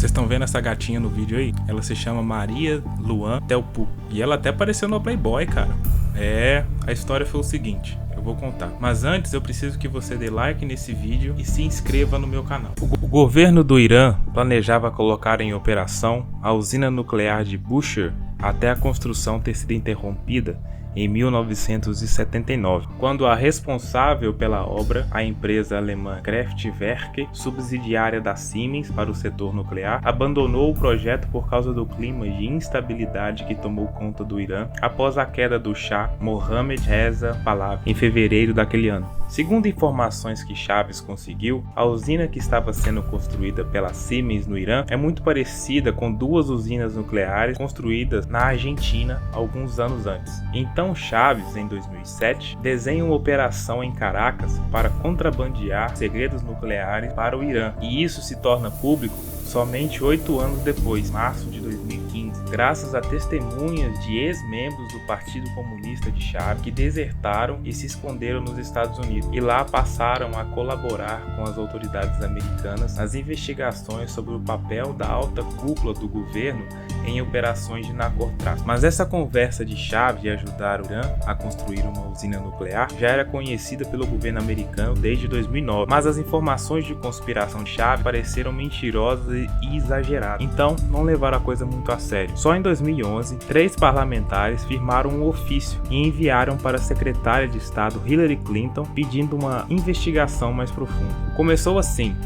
Vocês estão vendo essa gatinha no vídeo aí? Ela se chama Maria Luan Telpu. E ela até apareceu no Playboy, cara. A história foi o seguinte, eu vou contar. Mas antes eu preciso que você dê like nesse vídeo e se inscreva no meu canal. O governo do Irã planejava colocar em operação a usina nuclear de Bushehr até a construção ter sido interrompida em 1979, quando a responsável pela obra, a empresa alemã Kraftwerke, subsidiária da Siemens para o setor nuclear, abandonou o projeto por causa do clima de instabilidade que tomou conta do Irã após a queda do Shah Mohammad Reza Pahlavi em fevereiro daquele ano. Segundo informações que Chaves conseguiu, a usina que estava sendo construída pela Siemens no Irã é muito parecida com duas usinas nucleares construídas na Argentina alguns anos antes. Então Chaves, em 2007, desenha uma operação em Caracas para contrabandear segredos nucleares para o Irã, e isso se torna público somente 8 anos depois, março de 2015, graças a testemunhas de ex-membros do Partido Comunista de Chaves que desertaram e se esconderam nos Estados Unidos e lá passaram a colaborar com as autoridades americanas nas investigações sobre o papel da alta cúpula do governo em operações de narcotráfico. Mas essa conversa de Chaves de ajudar o Irã a construir uma usina nuclear já era conhecida pelo governo americano desde 2009, mas as informações de conspiração de Chaves pareceram mentirosas e exageradas, então não levaram a coisa muito a sério. Só em 2011, 3 parlamentares firmaram um ofício e enviaram para a secretária de Estado Hillary Clinton pedindo uma investigação mais profunda. Começou assim.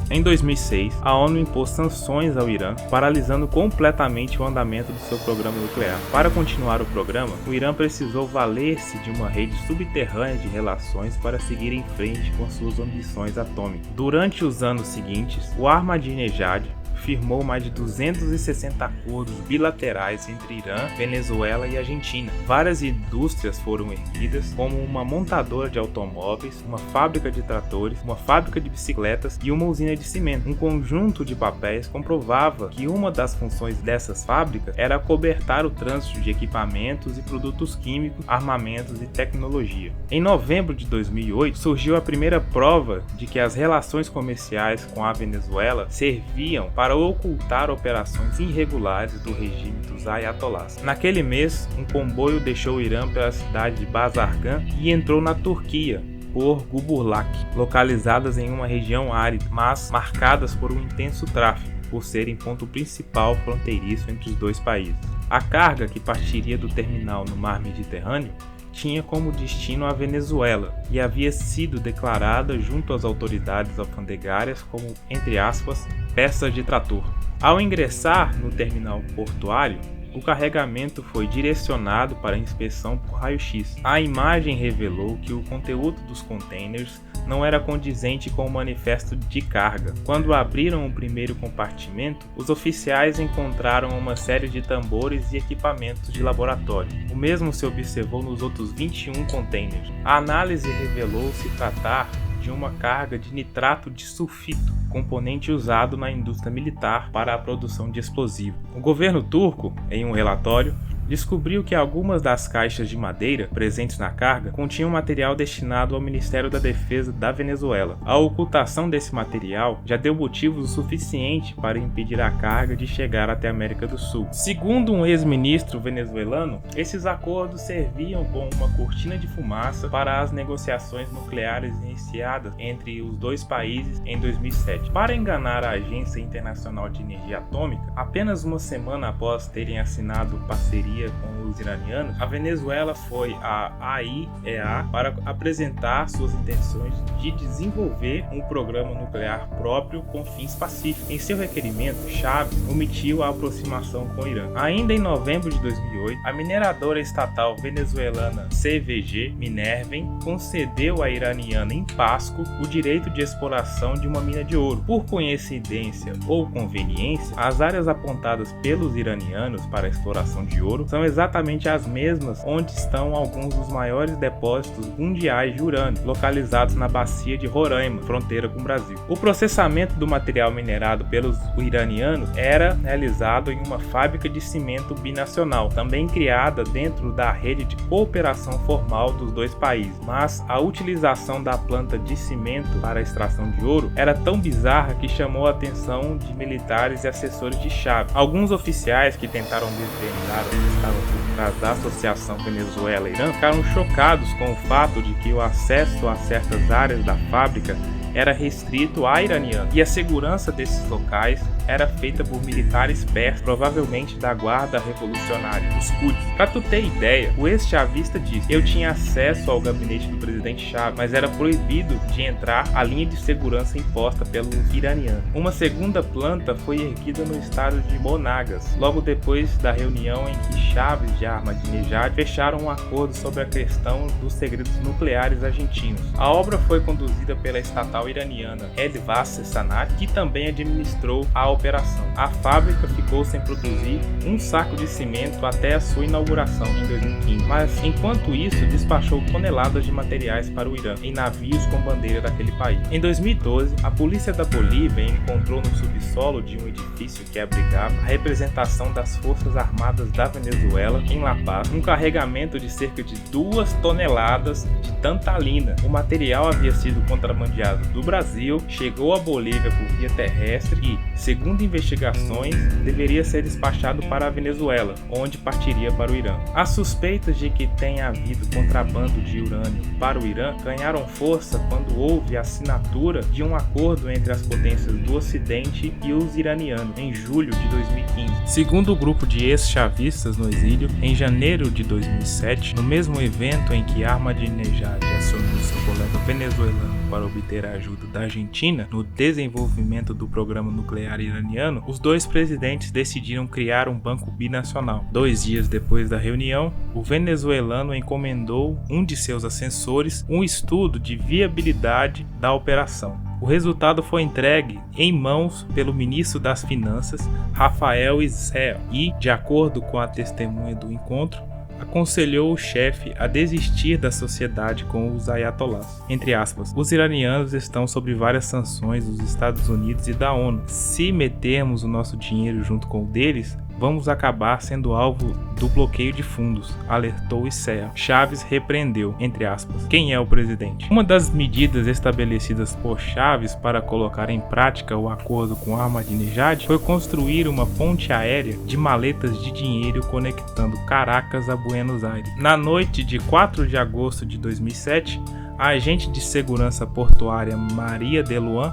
Em 2006, a ONU impôs sanções ao Irã, paralisando completamente o andamento do seu programa nuclear. Para continuar o programa, o Irã precisou valer-se de uma rede subterrânea de relações para seguir em frente com suas ambições atômicas. Durante os anos seguintes, o Ahmadinejad firmou mais de 260 acordos bilaterais entre Irã, Venezuela e Argentina. Várias indústrias foram erguidas, como uma montadora de automóveis, uma fábrica de tratores, uma fábrica de bicicletas e uma usina de cimento. Um conjunto de papéis comprovava que uma das funções dessas fábricas era cobertar o trânsito de equipamentos e produtos químicos, armamentos e tecnologia. Em novembro de 2008, surgiu a primeira prova de que as relações comerciais com a Venezuela serviam para ocultar operações irregulares do regime dos ayatollahs. Naquele mês, um comboio deixou o Irã pela cidade de Bazargan e entrou na Turquia por Gumurlak, localizadas em uma região árida, mas marcadas por um intenso tráfego, por serem ponto principal fronteiriço entre os dois países. A carga que partiria do terminal no mar Mediterrâneo tinha como destino a Venezuela e havia sido declarada junto às autoridades alfandegárias como, entre aspas, peças de trator. Ao ingressar no terminal portuário, o carregamento foi direcionado para inspeção por raio-x. A imagem revelou que o conteúdo dos containers não era condizente com o manifesto de carga. Quando abriram o primeiro compartimento, os oficiais encontraram uma série de tambores e equipamentos de laboratório. O mesmo se observou nos outros 21 containers. A análise revelou se tratar de uma carga de nitrato de sulfito, componente usado na indústria militar para a produção de explosivos. O governo turco, em um relatório, descobriu que algumas das caixas de madeira presentes na carga continham material destinado ao Ministério da Defesa da Venezuela. A ocultação desse material já deu motivos o suficiente para impedir a carga de chegar até a América do Sul. Segundo um ex-ministro venezuelano, esses acordos serviam como uma cortina de fumaça para as negociações nucleares iniciadas entre os dois países em 2007. Para enganar a Agência Internacional de Energia Atômica, apenas uma semana após terem assinado parceria com os iranianos, a Venezuela foi à AIEA para apresentar suas intenções de desenvolver um programa nuclear próprio com fins pacíficos. Em seu requerimento, Chaves omitiu a aproximação com o Irã. Ainda em novembro de 2008, a mineradora estatal venezuelana CVG Minerven concedeu à iraniana Impasco o direito de exploração de uma mina de ouro. Por coincidência ou conveniência, as áreas apontadas pelos iranianos para a exploração de ouro ouro são exatamente as mesmas onde estão alguns dos maiores depósitos mundiais de urânio, localizados na bacia de Roraima, fronteira com o Brasil. O processamento do material minerado pelos iranianos era realizado em uma fábrica de cimento binacional, também criada dentro da rede de cooperação formal dos dois países, mas a utilização da planta de cimento para a extração de ouro era tão bizarra que chamou a atenção de militares e assessores de Chávez. Alguns oficiais que tentaram desvendar o que estava por trás da associação Venezuela-Irã ficaram chocados com o fato de que o acesso a certas áreas da fábrica era restrito a iranianos, e a segurança desses locais era feita por militares persas, provavelmente da Guarda Revolucionária, os Quds. Pra tu ter ideia, o ex-chavista disse: eu tinha acesso ao gabinete do presidente Chávez, mas era proibido de entrar a linha de segurança imposta pelos iranianos. Uma segunda planta foi erguida no estado de Monagas, logo depois da reunião em que Chávez e Ahmadinejad fecharam um acordo sobre a questão dos segredos nucleares argentinos. A obra foi conduzida pela estatal iraniana Edvase Sanat, que também administrou a operação. A fábrica ficou sem produzir um saco de cimento até a sua inauguração em 2015, mas enquanto isso despachou toneladas de materiais para o Irã em navios com bandeira daquele país. Em 2012, a polícia da Bolívia encontrou no subsolo de um edifício que abrigava a representação das Forças Armadas da Venezuela em La Paz um carregamento de cerca de 2 toneladas de tantalina. O material havia sido contrabandeado do Brasil, chegou à Bolívia por via terrestre e, segundo investigações, deveria ser despachado para a Venezuela, onde partiria para o Irã. As suspeitas de que tenha havido contrabando de urânio para o Irã ganharam força quando houve a assinatura de um acordo entre as potências do Ocidente e os iranianos, em julho de 2015. Segundo o grupo de ex-chavistas no exílio, em janeiro de 2007, no mesmo evento em que Ahmadinejad acionou seu colega venezuelano para obter a ajuda da Argentina no desenvolvimento do programa nuclear iraniano, os dois presidentes decidiram criar um banco binacional. 2 dias depois da reunião, o venezuelano encomendou um de seus assessores um estudo de viabilidade da operação. O resultado foi entregue em mãos pelo ministro das Finanças, Rafael Issael, e, de acordo com a testemunha do encontro, aconselhou o chefe a desistir da sociedade com os ayatolás. Entre aspas, os iranianos estão sob várias sanções dos Estados Unidos e da ONU. Se metermos o nosso dinheiro junto com o deles, vamos acabar sendo alvo do bloqueio de fundos, alertou Issael. Chávez repreendeu, entre aspas, quem é o presidente. Uma das medidas estabelecidas por Chávez para colocar em prática o acordo com Ahmadinejad foi construir uma ponte aérea de maletas de dinheiro conectando Caracas a Buenos Aires. Na noite de 4 de agosto de 2007, a agente de segurança portuária Maria de Luan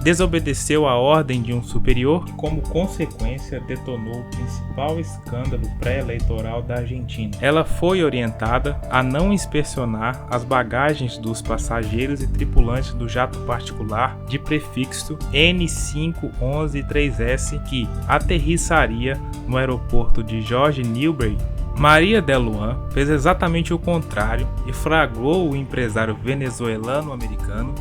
desobedeceu a ordem de um superior e, como consequência, detonou o principal escândalo pré-eleitoral da Argentina. Ela foi orientada a não inspecionar as bagagens dos passageiros e tripulantes do jato particular de prefixo N513S que aterrissaria no aeroporto de Jorge Newbery. Maria de Luan fez exatamente o contrário e flagrou o empresário venezuelano-americano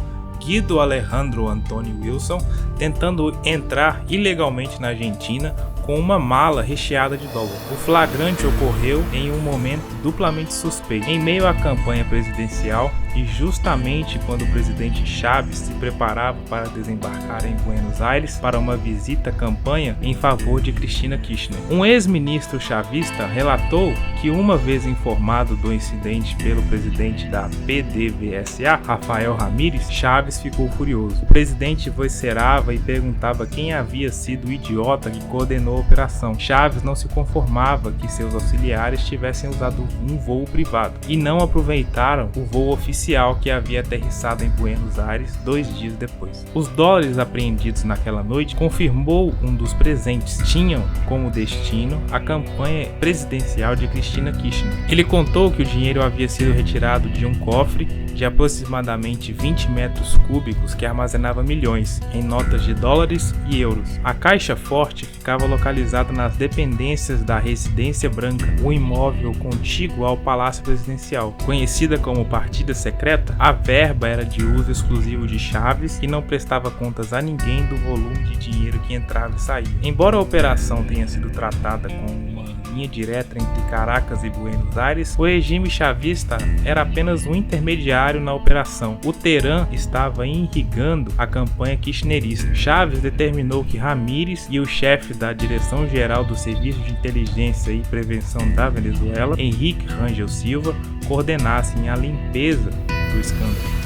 Guido Alejandro Antônio Wilson tentando entrar ilegalmente na Argentina com uma mala recheada de dólar. O flagrante ocorreu em um momento duplamente suspeito, em meio à campanha presidencial e justamente quando o presidente Chávez se preparava para desembarcar em Buenos Aires para uma visita-campanha em favor de Cristina Kirchner. Um ex-ministro chavista relatou que, uma vez informado do incidente pelo presidente da PDVSA, Rafael Ramírez, Chávez ficou furioso. O presidente vocerava e perguntava quem havia sido o idiota que coordenou a operação. Chávez não se conformava que seus auxiliares tivessem usado um voo privado e não aproveitaram o voo oficial que havia aterrissado em Buenos Aires 2 dias depois. Os dólares apreendidos naquela noite, confirmou um dos presentes, tinham como destino a campanha presidencial de Cristina Kirchner. Ele contou que o dinheiro havia sido retirado de um cofre de aproximadamente 20 metros cúbicos que armazenava milhões em notas de dólares e euros. A caixa forte ficava localizada nas dependências da Residência Branca, o imóvel contíguo ao Palácio Presidencial. Conhecida como partida secreta, a verba era de uso exclusivo de Chávez e não prestava contas a ninguém do volume de dinheiro que entrava e saía. Embora a operação tenha sido tratada com uma linha direta entre Caracas e Buenos Aires, o regime chavista era apenas um intermediário na operação. O Teherã estava irrigando a campanha kirchnerista. Chávez determinou que Ramírez e o chefe da Direção-Geral do Serviço de Inteligência e Prevenção da Venezuela, Henrique Rangel Silva, coordenassem a limpeza do escândalo.